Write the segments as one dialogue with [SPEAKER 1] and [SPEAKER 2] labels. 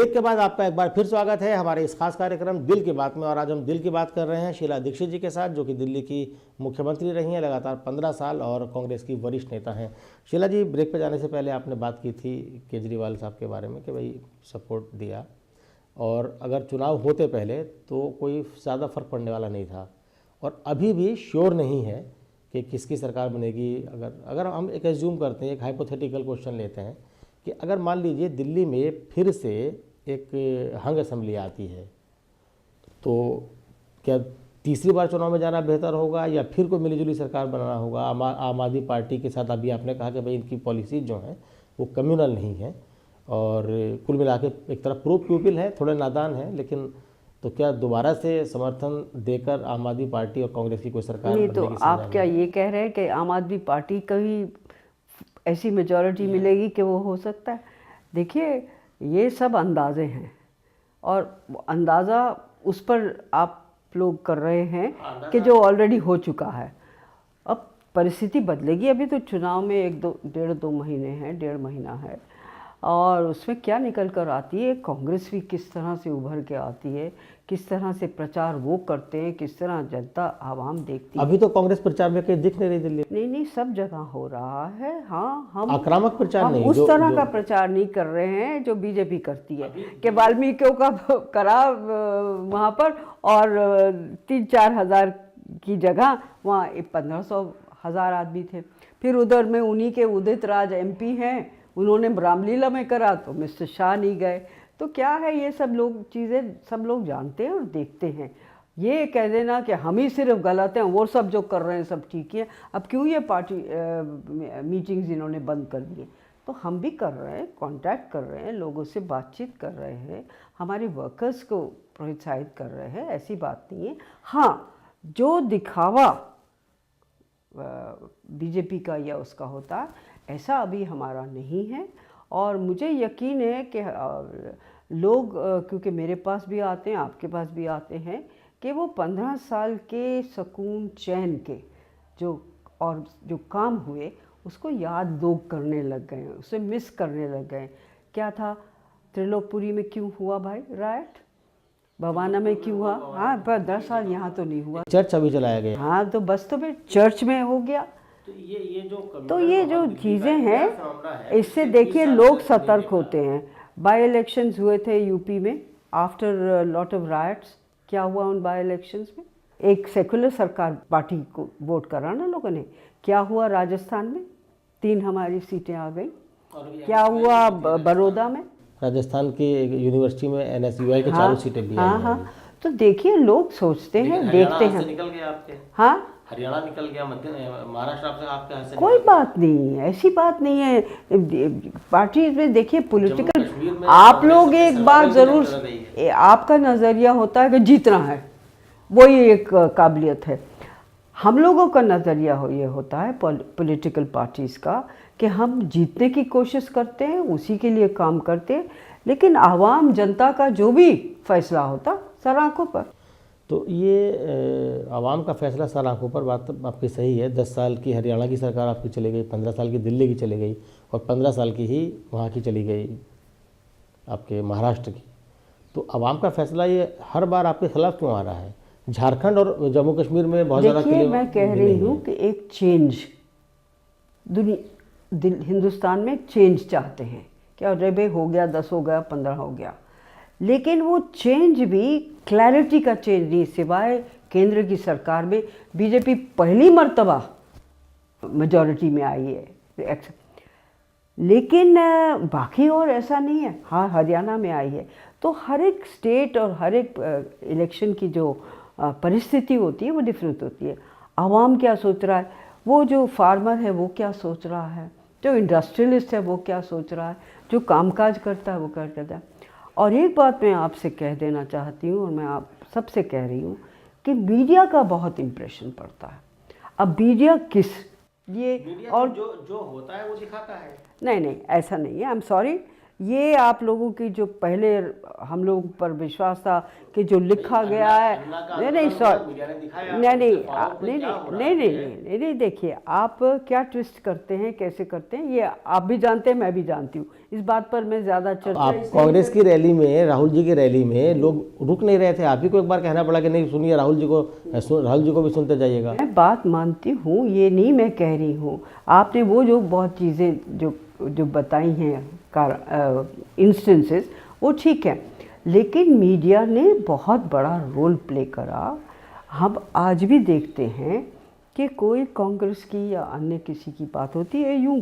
[SPEAKER 1] Break के बाद आपका एक बार फिर स्वागत है हमारे इस खास कार्यक्रम दिल की बात में। और आज हम दिल की बात कर रहे हैं शीला दीक्षित जी के साथ, जो कि दिल्ली की मुख्यमंत्री रही हैं लगातार 15 साल और कांग्रेस की वरिष्ठ नेता हैं। शीला जी, ब्रेक पे जाने से पहले आपने बात की थी केजरीवाल साहब के बारे में कि भाई सपोर्ट दिया, और अगर चुनाव होते पहले तो कोई ज़्यादा फर्क पड़ने वाला नहीं था, और अभी भी श्योर नहीं है कि किसकी सरकार बनेगी। अगर हम एक एज्यूम करते हैं, एक हाइपोथेटिकल क्वेश्चन लेते हैं कि अगर मान लीजिए दिल्ली में फिर से एक हंग असेंबली आती है, तो क्या तीसरी बार चुनाव में जाना बेहतर होगा या फिर कोई मिलीजुली सरकार बनाना होगा आम आदमी पार्टी के साथ? अभी आपने कहा कि भाई इनकी पॉलिसीज जो हैं वो कम्युनल नहीं है, और कुल मिला के एक तरफ प्रो प्यूपिल है, थोड़े नादान हैं, लेकिन तो क्या दोबारा से समर्थन देकर आम आदमी पार्टी और कांग्रेस की कोई सरकार
[SPEAKER 2] नहीं,
[SPEAKER 1] बनने
[SPEAKER 2] तो
[SPEAKER 1] की
[SPEAKER 2] आप क्या ये कह रहे हैं कि आम आदमी पार्टी का ही ऐसी मेजॉरिटी मिलेगी कि वो हो सकता है? देखिए, ये सब अंदाजे हैं, और अंदाज़ा उस पर आप लोग कर रहे हैं कि जो ऑलरेडी हो चुका है। अब परिस्थिति बदलेगी, अभी तो चुनाव में डेढ़ महीना है, और उसमें क्या निकल कर आती है, कांग्रेस भी किस तरह से उभर के आती है, किस तरह से प्रचार वो करते हैं, किस तरह जनता आवाम देखती है।
[SPEAKER 1] अभी तो कांग्रेस प्रचार में कहीं दिख नहीं रही दिल्ली।
[SPEAKER 2] नहीं, सब जगह हो रहा है। हाँ, हम
[SPEAKER 1] आक्रामक प्रचार नहीं,
[SPEAKER 2] उस तरह का प्रचार नहीं कर रहे हैं जो बीजेपी करती है कि वाल्मीकियों का करा वहाँ पर, और 3-4 हज़ार की जगह वहाँ 1500-1000 आदमी थे। फिर उधर में उन्हीं के उदित राज MP हैं, उन्होंने रामलीला में करा तो मिस्टर शाह नहीं गए। तो क्या है, ये सब चीज़ें सब लोग जानते हैं और देखते हैं। ये कह देना कि हम ही सिर्फ गलत हैं, वो सब जो कर रहे हैं सब ठीक है, अब क्यों ये पार्टी मीटिंग्स इन्होंने बंद कर दिए? तो हम भी कर रहे हैं, कांटेक्ट कर रहे हैं, लोगों से बातचीत कर रहे हैं, हमारे वर्कर्स को प्रोत्साहित कर रहे हैं, ऐसी बात नहीं है। हाँ, जो दिखावा बीजेपी का या उसका होता है, ऐसा अभी हमारा नहीं है। और मुझे यकीन है कि लोग, क्योंकि मेरे पास भी आते हैं, आपके पास भी आते हैं, कि वो 15 साल के सुकून चैन के जो काम हुए उसको याद लोग करने लग गए हैं, उसे मिस करने लग गए। क्या था, त्रिलोकपुरी में क्यों हुआ भाई राइट, भवाना में क्यों हुआ? हाँ, पर 10 साल यहाँ तो नहीं हुआ।
[SPEAKER 1] चर्च अभी चलाया गया।
[SPEAKER 2] हाँ, तो बस तो फिर चर्च में हो गया। तो ये जो चीज़ें हैं, इससे देखिए लोग सतर्क होते हैं। बाई इलेक्शंस हुए थे यूपी में आफ्टर लॉट ऑफ राइट्स। क्या हुआ उन बाई इलेक्शंस में? एक सेकुलर सरकार पार्टी को वोट करा ना लोगों ने। क्या हुआ राजस्थान में? 3 हमारी सीटें आ गई। क्या हुआ बड़ौदा में?
[SPEAKER 1] राजस्थान की यूनिवर्सिटी में NSUI के 4 सीटें भी आई हैं।
[SPEAKER 2] हाँ, तो देखिए लोग सोचते हैं, देखते हैं।
[SPEAKER 1] निकल गया आपके,
[SPEAKER 2] हाँ,
[SPEAKER 1] हरियाणा निकल गया, महाराष्ट्र आपके हाथ से
[SPEAKER 2] कोई बात नहीं, ऐसी बात नहीं है। पार्टी में देखिए पॉलिटिकल, आप लोग एक बात ज़रूर, आपका नज़रिया होता है कि जीतना है, वही एक काबिलियत है। हम लोगों का नज़रिया ये होता है पॉलिटिकल पार्टीज़ का कि हम जीतने की कोशिश करते हैं, उसी के लिए काम करते हैं, लेकिन आवाम जनता का जो भी फैसला होता सर आंखों पर।
[SPEAKER 1] तो ये आवाम का फैसला सर आंखों पर, बात आपकी सही है। 10 साल की हरियाणा की सरकार आपकी चली गई, 15 साल की दिल्ली की चली गई, और 15 साल की ही वहाँ की चली गई आपके महाराष्ट्र की। तो आवाम का फैसला ये हर बार आपके खिलाफ क्यों आ रहा है? झारखंड और जम्मू कश्मीर में बहुत ज़्यादा
[SPEAKER 2] देखिए, मैं कह रही हूँ कि एक चेंज, हिंदुस्तान में चेंज चाहते हैं। क्या रेबे हो गया, 10 हो गया, 15 हो गया, लेकिन वो चेंज भी क्लैरिटी का चेंज नहीं, सिवाय केंद्र की सरकार में बीजेपी पहली मर्तबा मेजॉरिटी में आई है, लेकिन बाकी और ऐसा नहीं है। हाँ, हरियाणा में आई है। तो हर एक स्टेट और हर एक इलेक्शन की जो परिस्थिति होती है वो डिफरेंट होती है। आवाम क्या सोच रहा है, वो जो फार्मर है वो क्या सोच रहा है, जो इंडस्ट्रियलिस्ट है वो क्या सोच रहा है, जो कामकाज करता है वो क्या करता है। और एक बात मैं आपसे कह देना चाहती हूँ, और मैं आप सबसे कह रही हूँ कि मीडिया का बहुत इम्प्रेशन पड़ता है। अब मीडिया ये
[SPEAKER 1] और जो होता है वो दिखाता है।
[SPEAKER 2] नहीं, ऐसा नहीं है, आई एम सॉरी। ये आप लोगों की जो पहले हम लोगों पर विश्वास था कि जो लिखा गया है, नहीं सॉरी, नहीं, देखिए आप क्या ट्विस्ट करते हैं, कैसे करते हैं, ये आप भी जानते हैं, मैं भी जानती हूँ। इस बात पर मैं ज़्यादा चर्चा
[SPEAKER 1] आप कांग्रेस की रैली में, राहुल जी की रैली में लोग रुक नहीं रहे थे, आप ही को एक बार कहना पड़ा कि नहीं सुनिए, राहुल जी को भी सुनते जाइएगा।
[SPEAKER 2] मैं बात मानती हूँ, ये नहीं मैं कह रही हूँ। आपने वो जो बहुत चीज़ें जो बताई हैं इंस्टेंसेस, वो ठीक है, लेकिन मीडिया ने बहुत बड़ा रोल प्ले करा। हम आज भी देखते हैं कि कोई कांग्रेस की या अन्य किसी की बात होती है, यूँ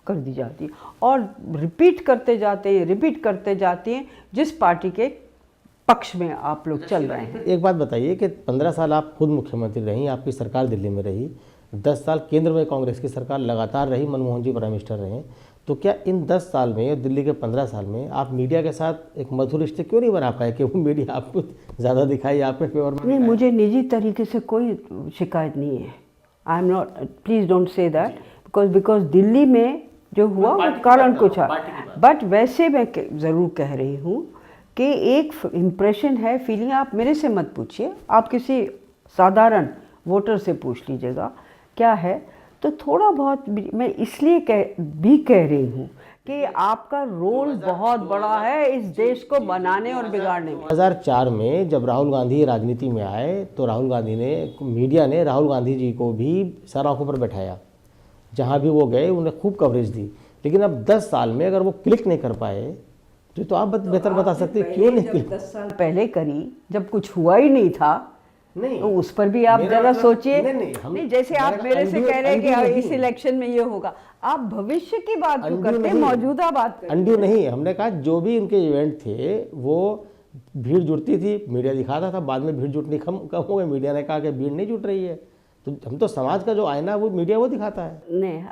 [SPEAKER 2] कर दी जाती है और रिपीट करते जाते हैं जिस पार्टी के पक्ष में आप लोग चल रहे हैं।
[SPEAKER 1] एक बात बताइए कि 15 साल आप खुद मुख्यमंत्री रही, आपकी सरकार दिल्ली में रही, 10 साल केंद्र में कांग्रेस की सरकार लगातार रही, मनमोहन जी प्राइम मिनिस्टर रहे, तो क्या इन 10 साल में, दिल्ली के 15 साल में आप मीडिया के साथ एक मधुर रिश्ते क्यों नहीं बना पाए कि वो मीडिया आपको ज़्यादा दिखाई, आपके फेवर में?
[SPEAKER 2] नहीं, मुझे निजी तरीके से कोई शिकायत नहीं है। I am not, please don't say that, because Delhi में जो हुआ वो कारण कुछ है, बट वैसे मैं ज़रूर कह रही हूँ कि एक इम्प्रेशन है, फीलिंग। आप मेरे से मत पूछिए, आप किसी साधारण वोटर से पूछ लीजिएगा क्या है, तो थोड़ा बहुत मैं इसलिए कह रही हूँ कि आपका रोल बहुत बड़ा है इस देश को बनाने और बिगाड़ने में।
[SPEAKER 1] 2004 में जब राहुल गांधी राजनीति में आए तो राहुल गांधी ने, मीडिया ने राहुल गांधी जी को भी सर आंखों पर बैठाया, जहाँ भी वो गए उन्हें खूब कवरेज दी। लेकिन अब 10 साल में अगर वो क्लिक नहीं कर पाए तो आप बेहतर बता सकते हैं क्यों नहीं क्लिक?
[SPEAKER 2] 10 साल पहले करी जब कुछ हुआ ही नहीं था,
[SPEAKER 1] नहीं
[SPEAKER 2] तो उस पर भी आप जरा सोचिए।
[SPEAKER 1] नहीं,
[SPEAKER 2] जैसे आप मेरे से कह रहे हैं कि इस इलेक्शन में ये होगा, आप भविष्य की बात क्यों करते हैं, मौजूदा बात करते हैं।
[SPEAKER 1] अंड्यू नहीं, हमने कहा जो भी इनके इवेंट थे वो भीड़ जुटती थी, मीडिया दिखाता था, बाद में भीड़ जुटनी कम हो गई, मीडिया ने कहा कि भीड़ नहीं जुट रही है, तो हम तो समाज का जो आईना वो मीडिया वो दिखाता है।
[SPEAKER 2] नहीं,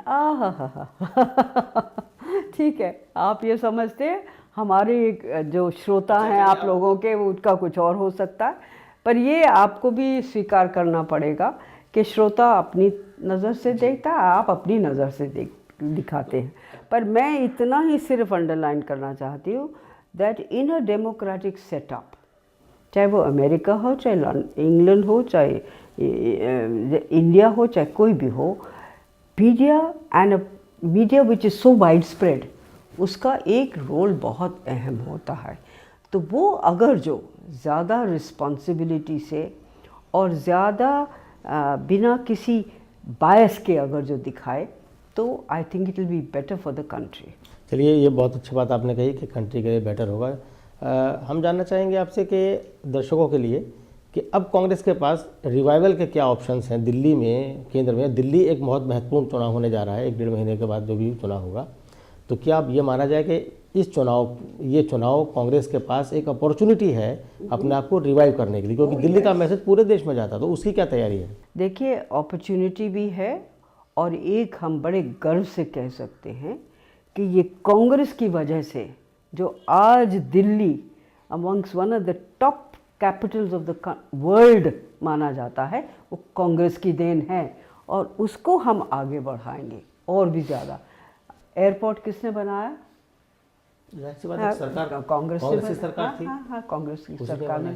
[SPEAKER 2] ठीक है, आप ये समझते हैं, हमारे जो श्रोता हैं आप लोगों के, वो उनका कुछ और हो सकता है, पर ये आपको भी स्वीकार करना पड़ेगा कि श्रोता अपनी नज़र से देखता है, आप अपनी नज़र से दिखाते हैं। पर मैं इतना ही सिर्फ अंडरलाइन करना चाहती हूँ that in a democratic setup, चाहे वो अमेरिका हो, चाहे इंग्लैंड हो, चाहे इंडिया हो, चाहे कोई भी हो, media which is so wide spread, उसका एक रोल बहुत अहम होता है। तो वो अगर जो ज़्यादा रिस्पॉन्सिबिलिटी से और ज़्यादा बिना किसी बायस के अगर जो दिखाए, तो I think it will be better for the country.
[SPEAKER 1] चलिए, ये बहुत अच्छी बात आपने कही कि कंट्री के लिए बेटर होगा। हम जानना चाहेंगे आपसे कि दर्शकों के लिए कि अब कांग्रेस के पास रिवाइवल के क्या ऑप्शंस हैं दिल्ली में, केंद्र में। दिल्ली एक बहुत महत्वपूर्ण चुनाव होने जा रहा है, 1-1.5 महीने के बाद जो भी चुनाव होगा, तो क्या अब ये माना जाए कि ये चुनाव कांग्रेस के पास एक अपॉर्चुनिटी है अपने आप को रिवाइव करने के लिए, क्योंकि दिल्ली का मैसेज पूरे देश में जाता, तो उसकी क्या तैयारी है?
[SPEAKER 2] देखिए, अपॉर्चुनिटी भी है और एक हम बड़े गर्व से कह सकते हैं कि ये कांग्रेस की वजह से जो आज Delhi amongst one of the top Capitals of the world माना जाता है, वो कांग्रेस की देन है और उसको हम आगे बढ़ाएंगे और भी ज़्यादा। एयरपोर्ट किसने बनाया?
[SPEAKER 1] सरकार,
[SPEAKER 2] कांग्रेस
[SPEAKER 1] की सरकार थी।
[SPEAKER 2] हाँ, कांग्रेस की सरकार ने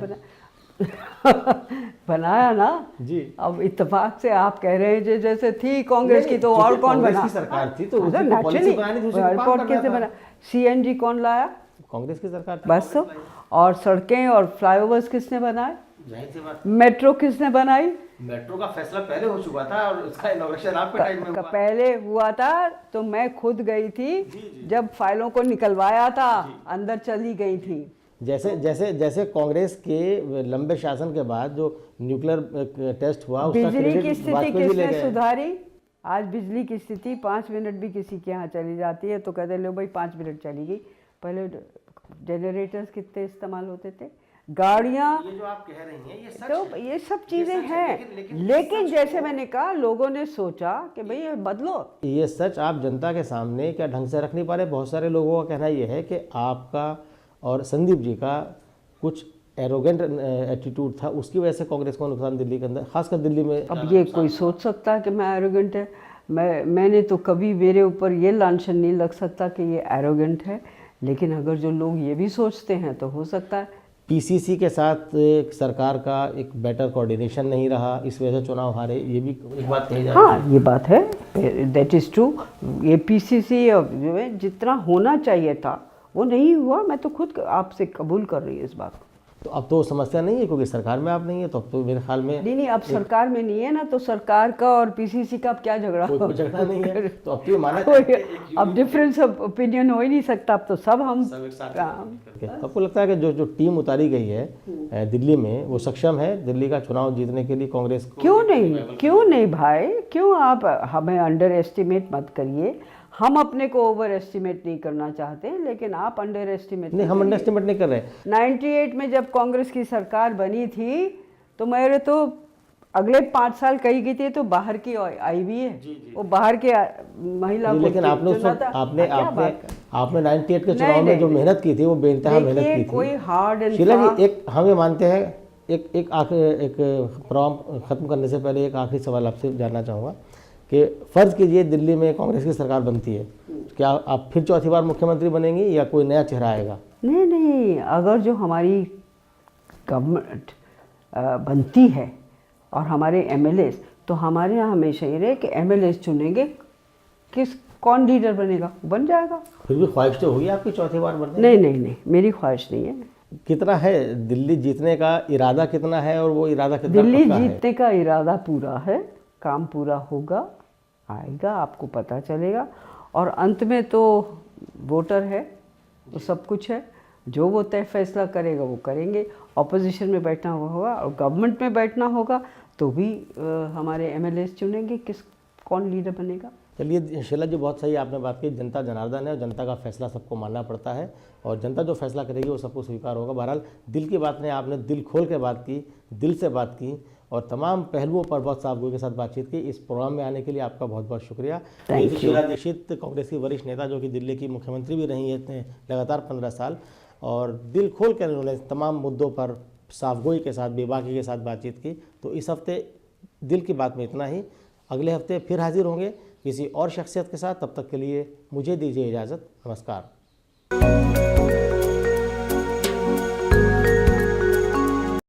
[SPEAKER 2] बनाया ना जी। अब इत्तेफाक से आप कह रहे हैं जैसे थी कांग्रेस की, तो और कौन बना?
[SPEAKER 1] की सरकार थी तो
[SPEAKER 2] एयरपोर्ट किसने बना? सीएनजी कौन लाया?
[SPEAKER 1] कांग्रेस की सरकार थी।
[SPEAKER 2] बस तो, और सड़कें और फ्लाईओवर्स किसने बनाए? मेट्रो किसने बनाई?
[SPEAKER 1] मेट्रो का फैसला पहले हो चुका था और उसका इनॉग्रेशन आपके टाइम में हुआ।
[SPEAKER 2] पहले हुआ था तो मैं खुद गई थी जब फाइलों को निकलवाया था, अंदर चली गई थी।
[SPEAKER 1] जैसे कांग्रेस के लंबे शासन के बाद जो न्यूक्लियर टेस्ट हुआ,
[SPEAKER 2] बिजली की स्थिति किसने सुधारी? आज बिजली की स्थिति 5 मिनट भी किसी के यहाँ चली जाती है तो कहते लो भाई 5 मिनट चली गई। पहले जनरेटर्स कितने इस्तेमाल होते थे, गाड़ियाँ,
[SPEAKER 1] ये जो आप कह रही हैं ये सच
[SPEAKER 2] तो
[SPEAKER 1] है।
[SPEAKER 2] ये सब चीज़ें हैं, लेकिन जैसे मैंने कहा, लोगों ने सोचा कि भाई ये बदलो।
[SPEAKER 1] ये सच आप जनता के सामने क्या ढंग से रख नहीं पा रहे? बहुत सारे लोगों का कहना ये है कि आपका और संदीप जी का कुछ एरोगेंट एटीट्यूड था, उसकी वजह से कांग्रेस को नुकसान दिल्ली के अंदर, खासकर दिल्ली में।
[SPEAKER 2] अब ये कोई सोच सकता है कि मैं एरोगेंट है? मैंने तो कभी, मेरे ऊपर ये लांछन नहीं लग सकता कि ये एरोगेंट है, लेकिन अगर जो लोग ये भी सोचते हैं तो हो सकता है।
[SPEAKER 1] पीसीसी के साथ सरकार का एक बेटर कोऑर्डिनेशन नहीं रहा, इस वजह से चुनाव हारे, ये भी एक बात कही जा रही है।
[SPEAKER 2] हाँ, ये बात है, दैट इज़ ट्रू। ये पीसीसी जो है जितना होना चाहिए था वो नहीं हुआ। मैं तो खुद आपसे कबूल कर रही हूँ इस बात को।
[SPEAKER 1] तो अब तो समस्या नहीं है क्योंकि सरकार में आप नहीं है, तो अब तो मेरे ख्याल में
[SPEAKER 2] नहीं, अब सरकार में नहीं है ना, तो सरकार का और पीसीसी का अब क्या झगड़ा
[SPEAKER 1] कोई झगड़ा नहीं है, तो अब तो ये माना
[SPEAKER 2] अब डिफरेंस ऑफ ओपिनियन हो ही नहीं सकता। अब तो सब हम
[SPEAKER 1] आपको लगता है कि जो टीम उतारी गई है दिल्ली में वो सक्षम है दिल्ली का चुनाव जीतने के लिए कांग्रेस को?
[SPEAKER 2] क्यों नहीं भाई, क्यों आप हमें अंडर एस्टिमेट मत करिए। हम अपने को ओवर एस्टिमेट नहीं करना चाहते, लेकिन आप अंडर एस्टिमेट
[SPEAKER 1] नहीं, हम अंडर एस्टिमेट नहीं कर रहे।
[SPEAKER 2] 98 में जब कांग्रेस की सरकार बनी थी तो मेरे तो अगले 5 साल कही गई थी तो बाहर की आई भी है, वो बाहर के महिला को
[SPEAKER 1] लेकिन आपने उस वक्त आपने 98 के चुनाव में जो मेहनत की थी वो बेइंतहा मेहनत की थी।
[SPEAKER 2] कोई हार्ड एंड
[SPEAKER 1] शीला जी, एक हम ये मानते हैं, एक प्रोग्राम खत्म करने से पहले एक आखिरी सवाल आपसे जानना चाहूँगा कि फ़र्ज़ कीजिए दिल्ली में कांग्रेस की सरकार बनती है, क्या आप फिर चौथी बार मुख्यमंत्री बनेंगी या कोई नया चेहरा आएगा?
[SPEAKER 2] नहीं, अगर जो हमारी गवर्नमेंट बनती है और हमारे एमएलएस, तो हमारे यहाँ हमेशा ये रहे कि एमएलएस चुनेंगे, कौन लीडर बनेगा बन जाएगा।
[SPEAKER 1] फिर भी ख्वाहिश तो होगी आपकी चौथी बार बनने?
[SPEAKER 2] नहीं, मेरी ख्वाहिश नहीं है।
[SPEAKER 1] कितना है दिल्ली जीतने का इरादा, कितना है और वो इरादा कितना
[SPEAKER 2] दिल्ली
[SPEAKER 1] पक्का है?
[SPEAKER 2] जीतने का इरादा पूरा है, काम पूरा होगा, आएगा, आपको पता चलेगा। और अंत में तो वोटर है, तो सब कुछ है, जो वो तय फैसला करेगा वो करेंगे। ऑपोजिशन में बैठना होगा और गवर्नमेंट में बैठना होगा तो भी हमारे एमएलएस चुनेंगे कौन लीडर बनेगा।
[SPEAKER 1] चलिए शीला जी, बहुत सही आपने बात की। जनता जनार्दन है और जनता का फैसला सबको मानना पड़ता है और जनता जो फैसला करेगी वो सबको स्वीकार होगा। बहरहाल दिल की बात ने आपने दिल खोल के बात की, दिल से बात की और तमाम पहलुओं पर बहुत साफगोई के साथ बातचीत की। इस प्रोग्राम में आने के लिए आपका बहुत बहुत शुक्रिया। शीला दीक्षित कांग्रेस की वरिष्ठ नेता जो कि दिल्ली की मुख्यमंत्री भी रही है लगातार 15 साल, और दिल खोल कर उन्होंने तमाम मुद्दों पर साफगोई के साथ, बेबाकी के साथ बातचीत की। तो इस हफ्ते दिल की बात में इतना ही। अगले हफ्ते फिर हाजिर होंगे किसी और शख्सियत के साथ। तब तक के लिए मुझे दीजिए इजाज़त। नमस्कार।